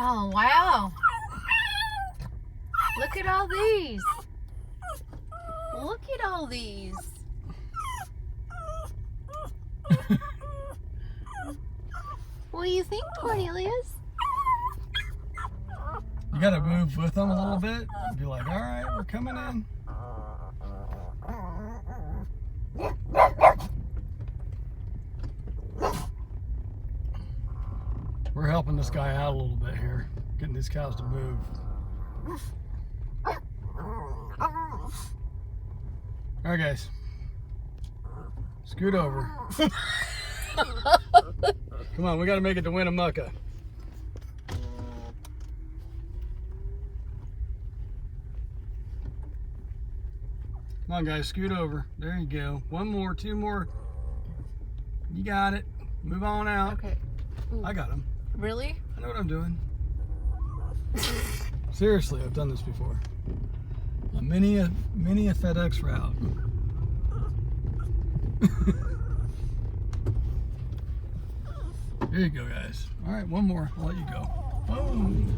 Oh, wow. Look at all these. Look at all these. What do you think, Cornelius? You gotta move with them a little bit. Be like, all right, we're coming in. We're helping this guy out a little bit here, getting these cows to move. All right, guys, scoot over. Come on, we got to make it to Winnemucca. Come on, guys, scoot over. There you go. One more, two more. You got it. Move on out. Okay. Ooh. I got him. Really? I know what I'm doing. Seriously, I've done this before. A mini FedEx route. Here you go, guys. All right, one more. I'll let you go. Boom.